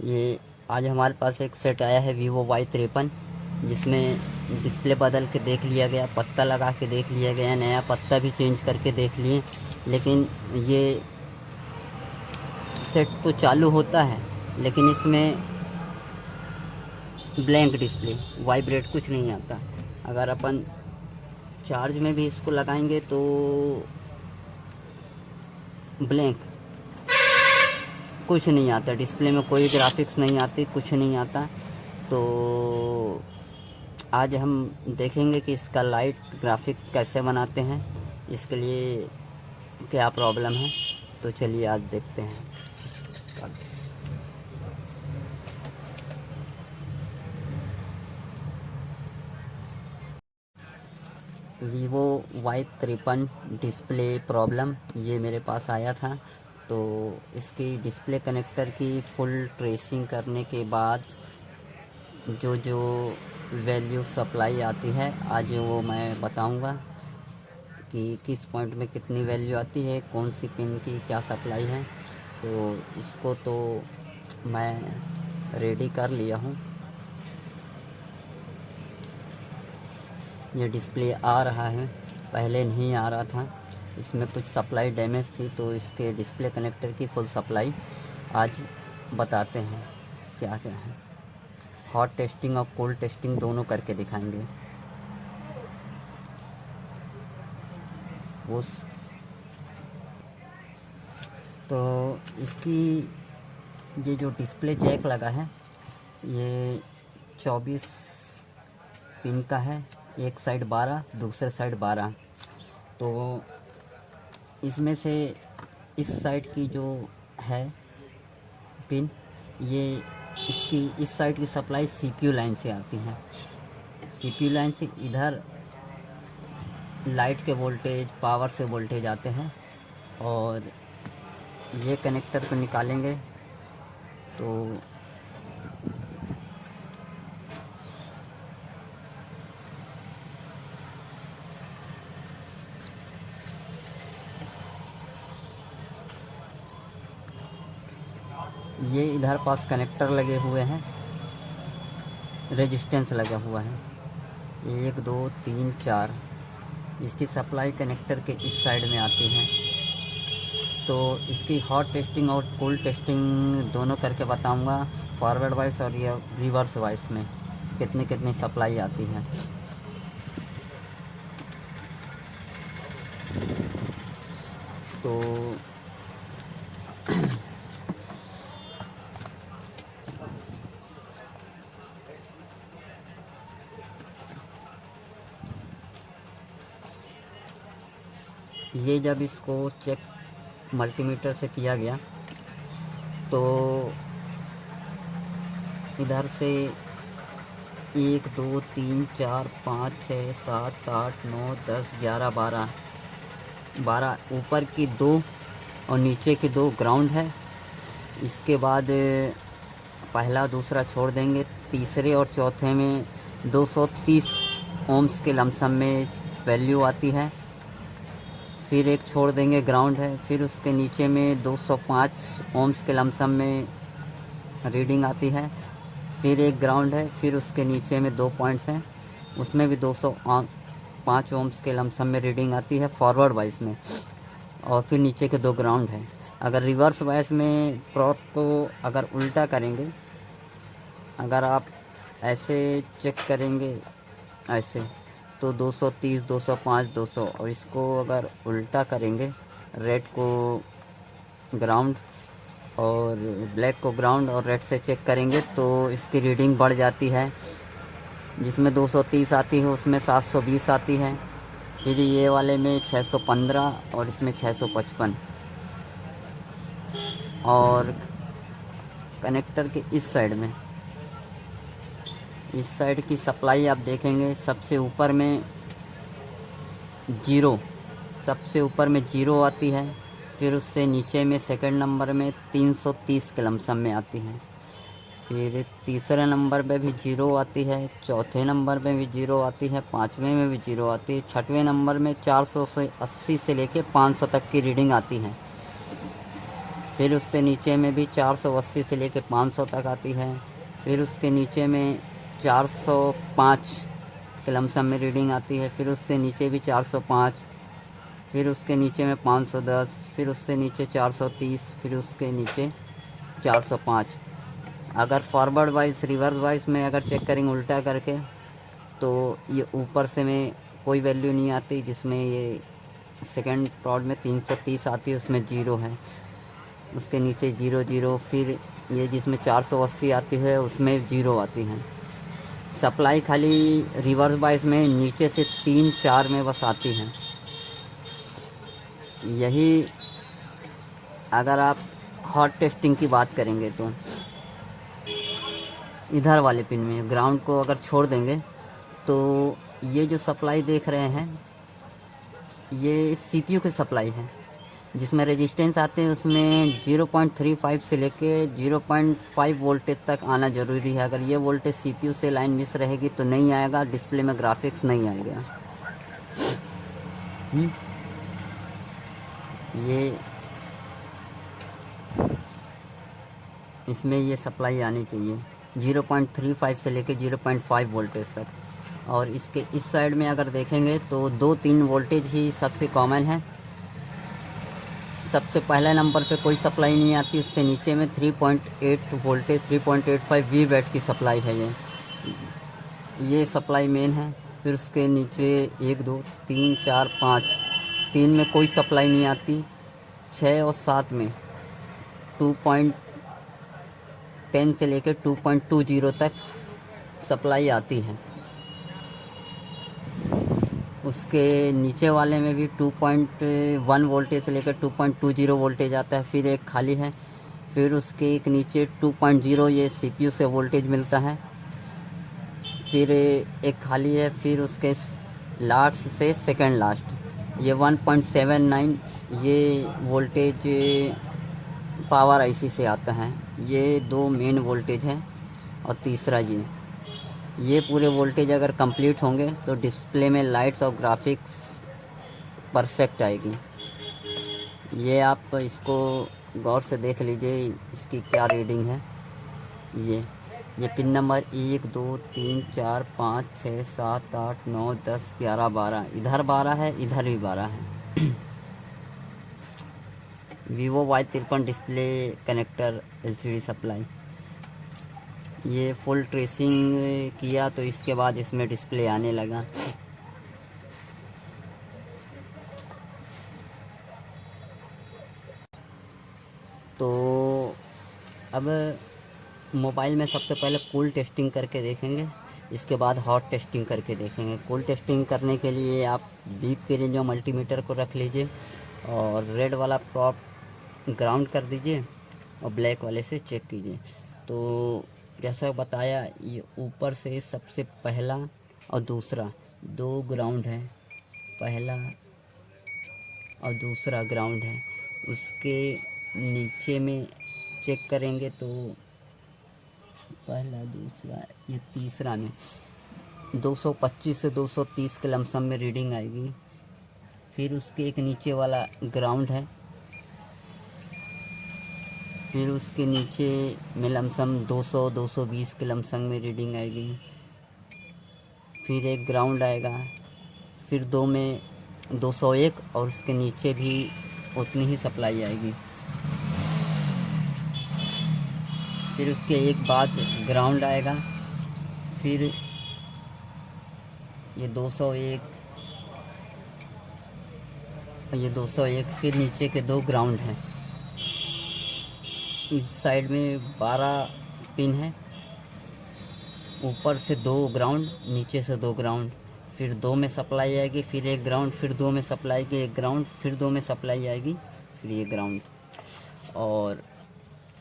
ये आज हमारे पास एक सेट आया है Vivo Y53, जिसमें डिस्प्ले बदल के देख लिया गया, पत्ता लगा के देख लिया गया, नया पत्ता भी चेंज करके देख लिए। लेकिन ये सेट तो चालू होता है, लेकिन इसमें ब्लैंक डिस्प्ले, वाइब्रेट कुछ नहीं आता। अगर अपन चार्ज में भी इसको लगाएंगे तो ब्लैंक, कुछ नहीं आता डिस्प्ले में, कोई ग्राफिक्स नहीं आती, कुछ नहीं आता। तो आज हम देखेंगे कि इसका लाइट ग्राफिक कैसे बनाते हैं, इसके लिए क्या प्रॉब्लम है। तो चलिए आज देखते हैं। Vivo Y53 डिस्प्ले प्रॉब्लम ये मेरे पास आया था। तो इसकी डिस्प्ले कनेक्टर की फुल ट्रेसिंग करने के बाद जो जो वैल्यू सप्लाई आती है आज वो मैं बताऊंगा कि किस पॉइंट में कितनी वैल्यू आती है, कौन सी पिन की क्या सप्लाई है। तो इसको तो मैं रेडी कर लिया हूँ। ये डिस्प्ले आ रहा है, पहले नहीं आ रहा था, इसमें कुछ सप्लाई डैमेज थी। तो इसके डिस्प्ले कनेक्टर की फुल सप्लाई आज बताते हैं क्या क्या है। हॉट टेस्टिंग और कोल्ड टेस्टिंग दोनों करके दिखाएंगे। उस तो इसकी ये जो डिस्प्ले जैक लगा है ये 24 पिन का है, एक साइड 12, दूसरे साइड 12। तो इसमें से इस साइड की जो है पिन, ये इसकी इस साइड की सप्लाई सीपीयू लाइन से आती है। सीपीयू लाइन से इधर लाइट के वोल्टेज, पावर से वोल्टेज आते हैं। और ये कनेक्टर को निकालेंगे तो ये इधर पास कनेक्टर लगे हुए हैं, रेजिस्टेंस लगा हुआ है 1 2 3 4। इसकी सप्लाई कनेक्टर के इस साइड में आती है। तो इसकी हॉट टेस्टिंग और कोल्ड टेस्टिंग दोनों करके बताऊंगा, फॉरवर्ड वाइस और ये रिवर्स वाइस में कितनी कितनी सप्लाई आती है। तो ये जब इसको चेक मल्टीमीटर से किया गया तो इधर से 1 2 3 4 5 6 7 8 9 10 11 12 ऊपर की 2 और नीचे की 2 ग्राउंड है। इसके बाद पहला दूसरा छोड़ देंगे, तीसरे और चौथे में 230 ओम्स के लमसम में वैल्यू आती है। फिर एक छोड़ देंगे, ग्राउंड है। फिर उसके नीचे में 205 ओम्स के लमसम में रीडिंग आती है। फिर एक ग्राउंड है। फिर उसके नीचे में 2 पॉइंट्स हैं, उसमें भी 205 ओम्स के लमसम में रीडिंग आती है फॉरवर्ड वाइस में। और फिर नीचे के 2 ग्राउंड है। अगर रिवर्स वाइस में प्रोब को अगर उल्टा करेंगे, अगर आप ऐसे चेक करेंगे ऐसे, तो 230 205 200, और इसको अगर उल्टा करेंगे, रेड को ग्राउंड और ब्लैक को ग्राउंड और रेड से चेक करेंगे तो इसकी रीडिंग बढ़ जाती है। जिसमें 230 आती है उसमें 720 आती है। फिर ये वाले में 615 और इसमें 655। और कनेक्टर के इस साइड में, इस साइड की सप्लाई आप देखेंगे, सबसे ऊपर में 0, सबसे ऊपर में 0 आती है। फिर उससे नीचे में सेकंड नंबर में 330 के लमसम में आती है। फिर तीसरे नंबर पे भी 0 आती है, चौथे नंबर पे भी 0 आती है, पाँचवें में भी 0 आती है, छठवें नंबर में 480 से लेके 500 तक की रीडिंग आती है। फिर उससे नीचे में भी 480 से लेके 500 तक आती है। फिर उसके नीचे में 405 के लमसम में रीडिंग आती है। फिर उससे नीचे भी 405, फिर उसके नीचे में 510, फिर उससे नीचे 430, फिर उसके नीचे 405। अगर फॉरवर्ड वाइज रिवर्स वाइज में अगर चेक करेंगे उल्टा करके, तो ये ऊपर से में कोई वैल्यू नहीं आती, जिसमें ये सेकंड प्रॉड में 330 आती है, उसमें ज़ीरो है। उसके नीचे 00, फिर ये जिसमें 480 आती है उसमें ज़ीरो आती है। सप्लाई खाली रिवर्स वाइज में नीचे से 3-4 में बस आती है। यही अगर आप हॉट टेस्टिंग की बात करेंगे तो इधर वाले पिन में ग्राउंड को अगर छोड़ देंगे तो ये जो सप्लाई देख रहे हैं ये सीपीयू की सप्लाई है, जिसमें रेजिस्टेंस आते हैं उसमें 0.35 से लेके 0.5 वोल्टेज तक आना ज़रूरी है। अगर ये वोल्टेज सीपीयू से लाइन मिस रहेगी तो नहीं आएगा, डिस्प्ले में ग्राफिक्स नहीं आएगा। ये इसमें ये सप्लाई आनी चाहिए 0.35 से लेके 0.5 वोल्टेज तक। और इसके इस साइड में अगर देखेंगे तो 2-3 वोल्टेज ही सबसे कॉमन है। सबसे पहले नंबर पे कोई सप्लाई नहीं आती, उससे नीचे में 3.8 वोल्टेज 3.85 वी वैट की सप्लाई है। ये सप्लाई मेन है। फिर उसके नीचे 1 2 3 4 5, 3 में कोई सप्लाई नहीं आती। 6 और 7 में 2.10 से लेकर 2.20 तक सप्लाई आती है। उसके नीचे वाले में भी 2.1 वोल्टेज से लेकर 2.20 वोल्टेज आता है। फिर एक खाली है। फिर उसके एक नीचे 2.0 ये सीपीयू से वोल्टेज मिलता है। फिर एक खाली है। फिर उसके लास्ट से सेकंड लास्ट ये 1.79 ये वोल्टेज पावर आईसी से आता है। ये 2 मेन वोल्टेज हैं। और तीसरा ये पूरे वोल्टेज अगर कंप्लीट होंगे तो डिस्प्ले में लाइट्स और ग्राफिक्स परफेक्ट आएगी। ये आप इसको गौर से देख लीजिए इसकी क्या रीडिंग है। ये पिन नंबर 1 2 3 4 5 6 7 8 9 10 11 12, इधर 12 है, इधर भी 12 है। Vivo Y53 display connector LCD supply. ये फुल ट्रेसिंग किया तो इसके बाद इसमें डिस्प्ले आने लगा। तो अब मोबाइल में सबसे पहले कूल टेस्टिंग करके देखेंगे, इसके बाद हॉट टेस्टिंग करके देखेंगे। कूल टेस्टिंग करने के लिए आप बीप के लिए जो मल्टीमीटर को रख लीजिए और रेड वाला प्रॉप ग्राउंड कर दीजिए और ब्लैक वाले से चेक कीजिए। तो जैसा बताया ये ऊपर से सबसे पहला और दूसरा 2 ग्राउंड है, पहला और दूसरा ग्राउंड है। उसके नीचे में चेक करेंगे तो पहला दूसरा ये तीसरा में 225 से 230 के लमसम में रीडिंग आएगी। फिर उसके एक नीचे वाला ग्राउंड है। फिर उसके नीचे में लमसम 200-220 के लमसम में रीडिंग आएगी। फिर एक ग्राउंड आएगा। फिर 2 में 201 और उसके नीचे भी उतनी ही सप्लाई आएगी। फिर उसके एक बाद ग्राउंड आएगा। फिर ये 201 और ये 201, फिर नीचे के 2 ग्राउंड हैं। इस साइड में 12 पिन है, ऊपर से 2 ग्राउंड, नीचे से 2 ग्राउंड। फिर 2 में सप्लाई आएगी, फिर एक ग्राउंड, फिर 2 में सप्लाई आएगी, एक ग्राउंड, फिर 2 में सप्लाई आएगी, फिर ये ग्राउंड। और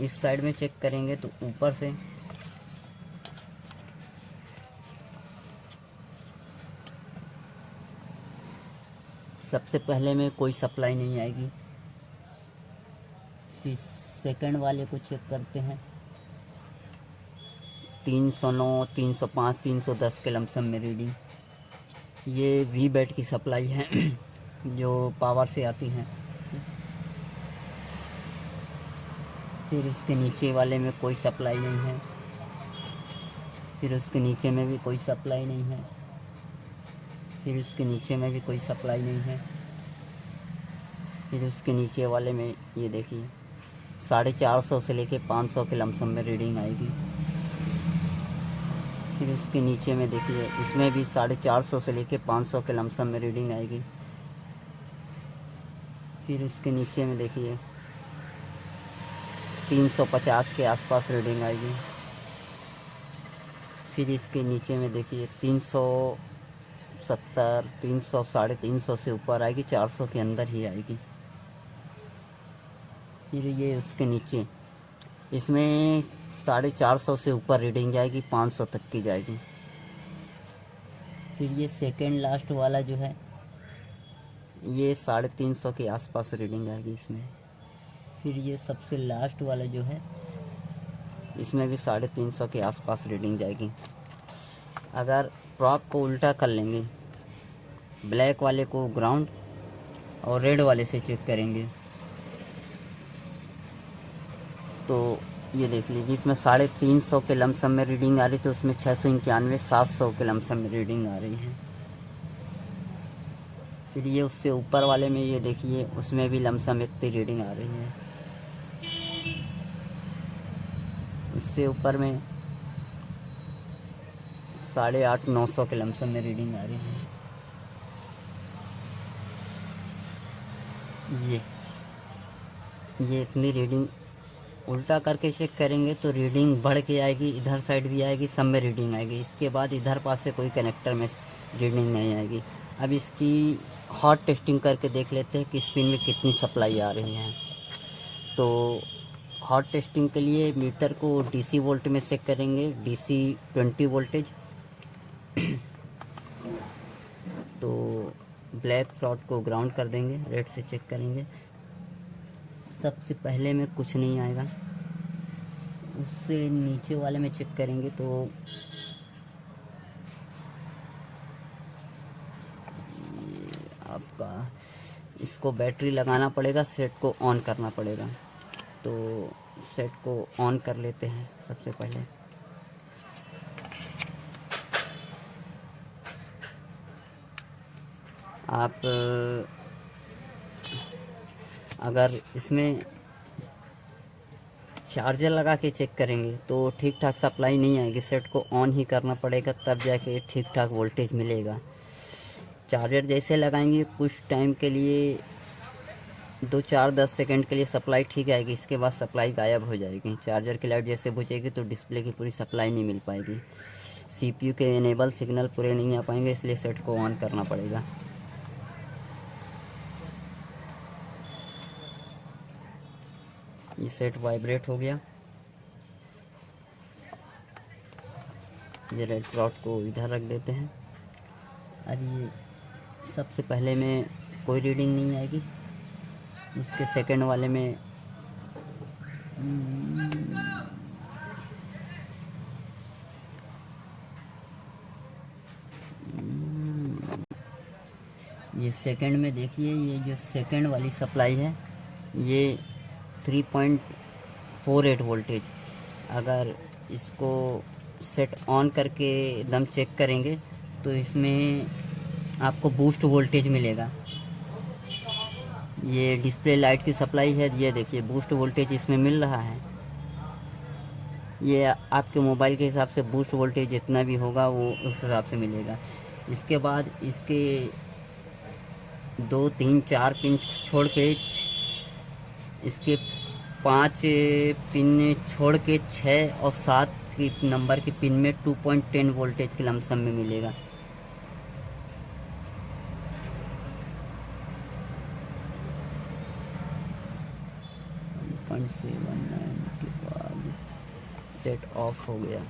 इस साइड में चेक करेंगे तो ऊपर से सबसे पहले में कोई सप्लाई नहीं आएगी। फिर सेकंड वाले को चेक करते हैं 309, 305, 310 के लमसम में रीडिंग। ये वी बैट की सप्लाई है जो पावर से आती है। फिर उसके नीचे वाले में कोई सप्लाई नहीं है, फिर उसके नीचे में भी कोई सप्लाई नहीं है, फिर उसके नीचे में भी कोई सप्लाई नहीं है, फिर उसके नीचे वाले में ये देखिए 450 से लेके 500 के लमसम में रीडिंग आएगी। फिर उसके नीचे में देखिए इसमें भी 450 से लेके 500 के लमसम में रीडिंग आएगी। फिर उसके नीचे में देखिए 350 के आसपास रीडिंग आएगी। फिर इसके नीचे में देखिए 370, 300, 350 से ऊपर आएगी, 400 के अंदर ही आएगी। फिर ये उसके नीचे इसमें 450 से ऊपर रीडिंग जाएगी, 500 तक की जाएगी। फिर ये सेकेंड लास्ट वाला जो है ये 350 के आसपास रीडिंग आएगी इसमें। फिर ये सबसे लास्ट वाला जो है इसमें भी 350 के आसपास रीडिंग जाएगी। अगर प्रॉप को उल्टा कर लेंगे, ब्लैक वाले को ग्राउंड और रेड वाले से चेक करेंगे तो ये देख लीजिए जिसमें 350 के लमसम में रीडिंग आ रही थी उसमें 691, 700 के लमसम में रीडिंग आ रही है। फिर ये उससे ऊपर वाले में ये देखिए उसमें भी लमसम इतनी रीडिंग आ रही है। उससे ऊपर में 850, 900 के लमसम में रीडिंग आ रही है। ये इतनी रीडिंग उल्टा करके चेक करेंगे तो रीडिंग बढ़ के आएगी, इधर साइड भी आएगी, सब में रीडिंग आएगी। इसके बाद इधर पास से कोई कनेक्टर में रीडिंग नहीं आएगी। अब इसकी हॉट टेस्टिंग करके देख लेते हैं कि स्पिन में कितनी सप्लाई आ रही है। तो हॉट टेस्टिंग के लिए मीटर को डीसी वोल्ट में चेक करेंगे, डीसी 20 वोल्टेज। तो ब्लैक रॉड को ग्राउंड कर देंगे, रेड से चेक करेंगे। सबसे पहले में कुछ नहीं आएगा, उससे नीचे वाले में चेक करेंगे तो आपका इसको बैटरी लगाना पड़ेगा, सेट को ऑन करना पड़ेगा। तो सेट को ऑन कर लेते हैं सबसे पहले। आप अगर इसमें चार्जर लगा के चेक करेंगे तो ठीक ठाक सप्लाई नहीं आएगी, सेट को ऑन ही करना पड़ेगा तब जाके ठीक ठाक वोल्टेज मिलेगा। चार्जर जैसे लगाएंगे कुछ टाइम के लिए 2, 4, 10 सेकंड के लिए सप्लाई ठीक आएगी, इसके बाद सप्लाई गायब हो जाएगी। चार्जर की लाइट जैसे बुझेगी तो डिस्प्ले की पूरी सप्लाई नहीं मिल पाएगी, सीपीयू के इनेबल सिग्नल पूरे नहीं आ पाएंगे, इसलिए सेट को ऑन करना पड़ेगा। ये सेट वाइब्रेट हो गया। ये रेड रॉड को इधर रख देते हैं। अब ये सबसे पहले में कोई रीडिंग नहीं आएगी, उसके सेकंड वाले में ये सेकंड में देखिए ये जो सेकंड वाली सप्लाई है ये 3.48 वोल्टेज। अगर इसको सेट ऑन करके एकदम चेक करेंगे तो इसमें आपको बूस्ट वोल्टेज मिलेगा। ये डिस्प्ले लाइट की सप्लाई है, ये देखिए बूस्ट वोल्टेज इसमें मिल रहा है। ये आपके मोबाइल के हिसाब से बूस्ट वोल्टेज जितना भी होगा वो उस हिसाब से मिलेगा। इसके बाद इसके 2, 3, 4 पिन छोड़ के इसके 5 पिन छोड़ के 6 और 7 की नंबर के पिन में 2.10 वोल्टेज के लमसम में मिलेगा। के बाद सेट ऑफ हो गया।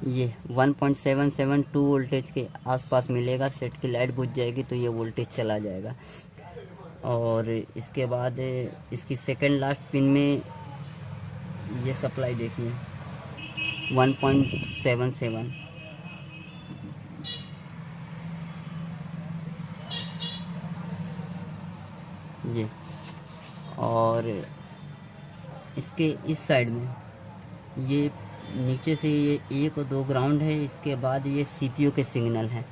ये 1.772 वोल्टेज के आसपास मिलेगा। सेट की लाइट बुझ जाएगी तो ये वोल्टेज चला जाएगा। और इसके बाद इसकी सेकंड लास्ट पिन में ये सप्लाई देखिए 1.77। ये। और इसके इस साइड में ये नीचे से ये 1 और 2 ग्राउंड है। इसके बाद ये सीपीयू के सिग्नल हैं।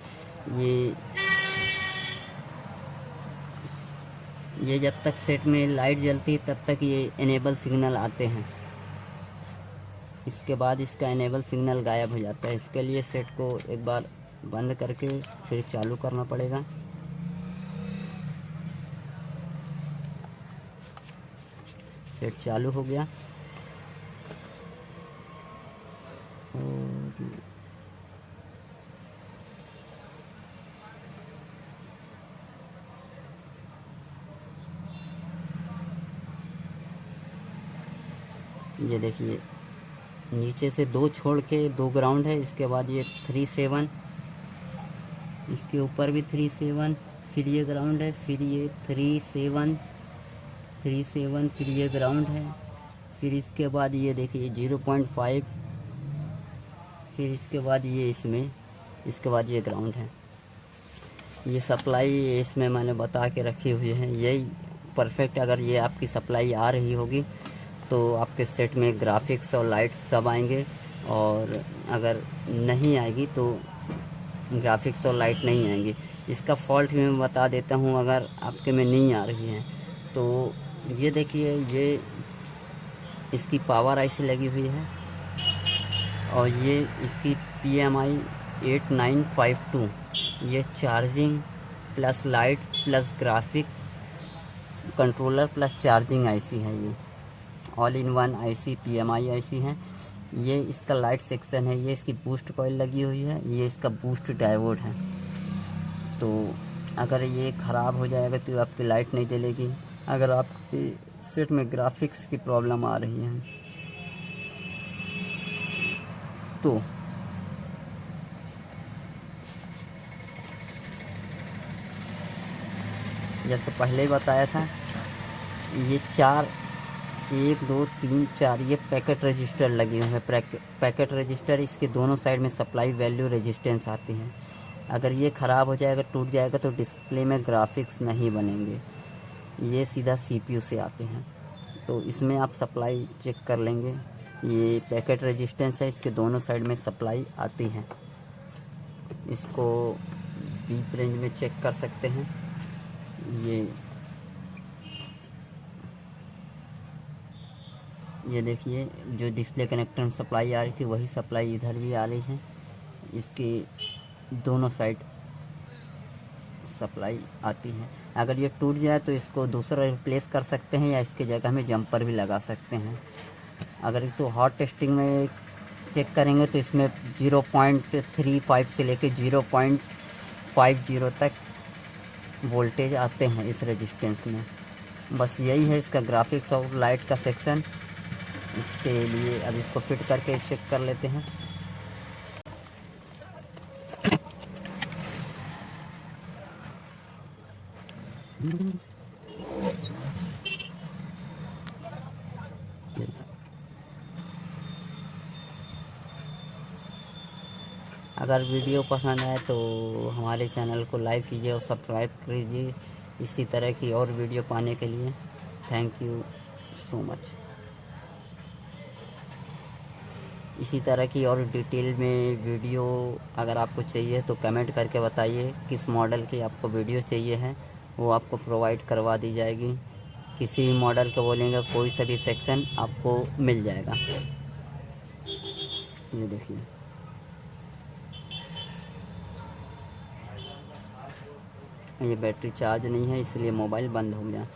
ये जब तक सेट में लाइट जलती है तब तक ये इनेबल सिग्नल आते हैं। इसके बाद इसका इनेबल सिग्नल गायब हो जाता है। इसके लिए सेट को एक बार बंद करके फिर चालू करना पड़ेगा। सेट चालू हो गया। और ये देखिए नीचे से 2 छोड़ के 2 ग्राउंड है। इसके बाद ये 3 7, इसके ऊपर भी 3 7, फिर ये ग्राउंड है, फिर ये 3 7 फिर ये ग्राउंड है, फिर इसके बाद ये देखिए 0.5, फिर इसके बाद ये इसके बाद ये ग्राउंड है। ये सप्लाई इसमें मैंने बता के रखी हुई है। यही परफेक्ट, अगर ये आपकी सप्लाई आ रही होगी तो आपके सेट में ग्राफिक्स और लाइट सब आएंगे, और अगर नहीं आएगी तो ग्राफिक्स और लाइट नहीं आएंगी। इसका फॉल्ट भी मैं बता देता हूँ अगर आपके में नहीं आ रही है तो। ये देखिए ये इसकी पावर आईसी लगी हुई है, और ये इसकी PMI 8952, ये charging plus light plus graphic controller plus charging IC है। ये all in one IC PMI IC है। ये इसका लाइट सेक्शन है। ये इसकी बूस्ट कॉइल लगी हुई है। ये इसका बूस्ट डायोड है। तो अगर ये ख़राब हो जाएगा तो आपकी लाइट नहीं जलेगी। अगर आपके सेट में ग्राफिक्स की प्रॉब्लम आ रही है तो जैसे पहले ही बताया था, ये 4 1 2 3 4 ये पैकेट रजिस्टर लगे हुए हैं। पैकेट रजिस्टर, इसके दोनों साइड में सप्लाई वैल्यू रेजिस्टेंस आती है। अगर ये ख़राब हो जाएगा, टूट जाएगा तो डिस्प्ले में ग्राफिक्स नहीं बनेंगे। ये सीधा CPU से आते हैं। तो इसमें आप सप्लाई चेक कर लेंगे। ये पैकेट रेजिस्टेंस है, इसके दोनों साइड में सप्लाई आती है। इसको बीप रेंज में चेक कर सकते हैं। ये देखिए जो डिस्प्ले कनेक्टर में सप्लाई आ रही थी वही सप्लाई इधर भी आ रही है। इसके दोनों साइड सप्लाई आती है। अगर ये टूट जाए तो इसको दूसरा रिप्लेस कर सकते हैं, या इसके जगह में जंपर भी लगा सकते हैं। अगर इसको हॉट टेस्टिंग में चेक करेंगे तो इसमें 0.35 से लेकर 0.50 तक वोल्टेज आते हैं इस रेजिस्टेंस में। बस यही है इसका ग्राफिक्स और लाइट का सेक्शन। इसके लिए अब इसको फिट करके चेक कर लेते हैं। अगर वीडियो पसंद आए तो हमारे चैनल को लाइक कीजिए और सब्सक्राइब कीजिए इसी तरह की और वीडियो पाने के लिए। Thank you so much. इसी तरह की और डिटेल में वीडियो अगर आपको चाहिए तो कमेंट करके बताइए किस मॉडल की आपको वीडियो चाहिए है, वो आपको प्रोवाइड करवा दी जाएगी। किसी मॉडल का बोलेंगे कोई सा भी सेक्शन आपको मिल जाएगा। ये देखिए ये बैटरी चार्ज नहीं है इसलिए मोबाइल बंद हो गया।